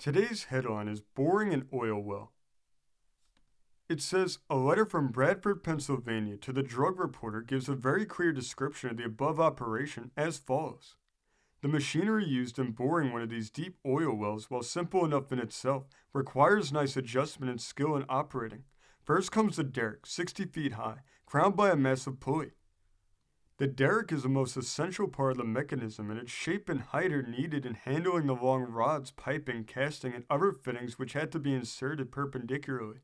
Today's headline is Boring an Oil Well. It says, a letter from Bradford, Pennsylvania to the drug reporter gives a very clear description of the above operation as follows. The machinery used in boring one of these deep oil wells, while simple enough in itself, requires nice adjustment and skill in operating. First comes the derrick, 60 feet high, crowned by a massive pulley. The derrick is the most essential part of the mechanism, and its shape and height are needed in handling the long rods, piping, casting, and other fittings which had to be inserted perpendicularly.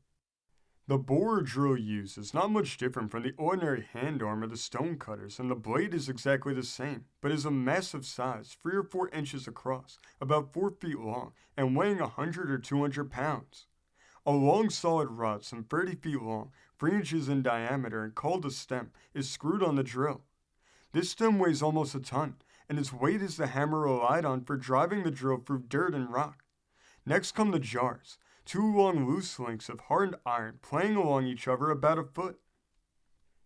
The bore or drill used is not much different from the ordinary hand arm or the stone cutters, and the blade is exactly the same, but is a massive size, 3 or 4 inches across, about 4 feet long, and weighing 100 or 200 pounds. A long solid rod, some 30 feet long, 3 inches in diameter, and called a stem, is screwed on the drill. This stem weighs almost a ton, and its weight is the hammer relied on for driving the drill through dirt and rock. Next come the jars, 2 long loose links of hardened iron playing along each other about a foot.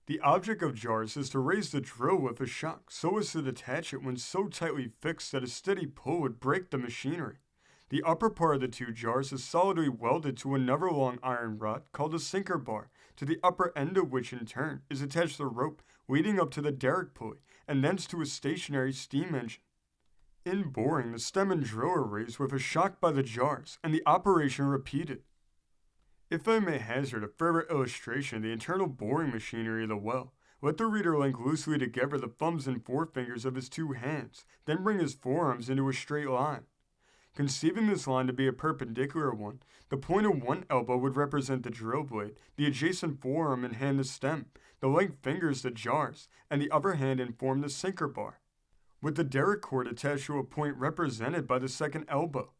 The object of jars is to raise the drill with a shock so as to detach it when so tightly fixed that a steady pull would break the machinery. The upper part of the 2 jars is solidly welded to another long iron rod called a sinker bar, to the upper end of which in turn is attached the rope leading up to the derrick pulley, and thence to a stationary steam engine. In boring, the stem and drill are raised with a shock by the jars, and the operation repeated. If I may hazard a further illustration of the internal boring machinery of the well, let the reader link loosely together the thumbs and forefingers of his 2 hands, then bring his forearms into a straight line. Conceiving this line to be a perpendicular one, the point of one elbow would represent the drill blade, the adjacent forearm and hand the stem, the linked fingers the jars, and the other hand inform the sinker bar, with the derrick cord attached to a point represented by the second elbow.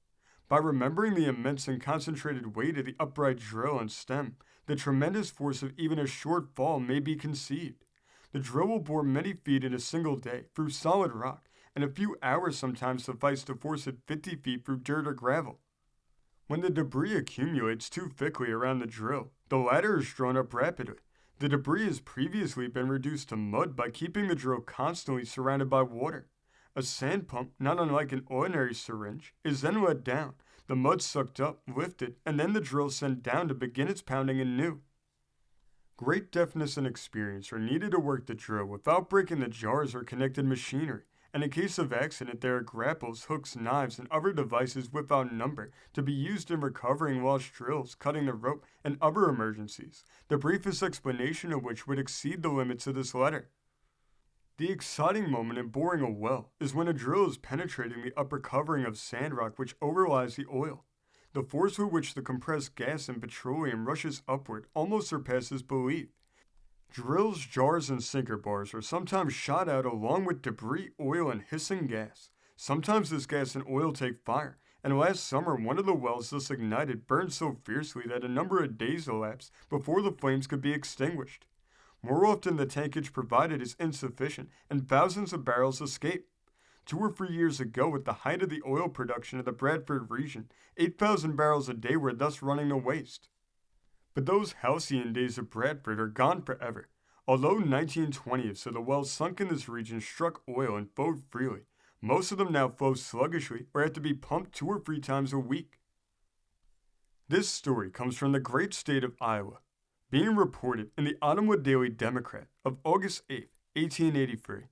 By remembering the immense and concentrated weight of the upright drill and stem, the tremendous force of even a short fall may be conceived. The drill will bore many feet in a single day through solid rock, and a few hours sometimes suffice to force it 50 feet through dirt or gravel. When the debris accumulates too thickly around the drill, the latter is drawn up rapidly. The debris has previously been reduced to mud by keeping the drill constantly surrounded by water. A sand pump, not unlike an ordinary syringe, is then let down, the mud sucked up, lifted, and then the drill sent down to begin its pounding anew. Great deftness and experience are needed to work the drill without breaking the jars or connected machinery, and in case of accident there are grapples, hooks, knives, and other devices without number to be used in recovering lost drills, cutting the rope, and other emergencies, the briefest explanation of which would exceed the limits of this letter. The exciting moment in boring a well is when a drill is penetrating the upper covering of sand rock which overlies the oil. The force with which the compressed gas and petroleum rushes upward almost surpasses belief. Drills, jars, and sinker bars are sometimes shot out along with debris, oil, and hissing gas. Sometimes this gas and oil take fire, and last summer one of the wells thus ignited burned so fiercely that a number of days elapsed before the flames could be extinguished. More often the tankage provided is insufficient, and thousands of barrels escape. 2 or 3 years ago, at the height of the oil production of the Bradford region, 8,000 barrels a day were thus running to waste. But those halcyon days of Bradford are gone forever. Although 19/20ths of the wells sunk in this region struck oil and flowed freely, most of them now flow sluggishly or have to be pumped 2 or 3 times a week. This story comes from the great state of Iowa, being reported in the Ottumwa Daily Democrat of August 8, 1883.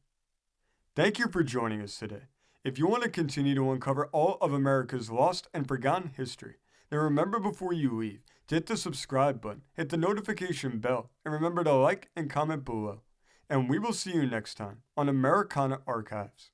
Thank you for joining us today. If you want to continue to uncover all of America's lost and forgotten history, then remember before you leave to hit the subscribe button, hit the notification bell, and remember to like and comment below. And we will see you next time on Americana Archives.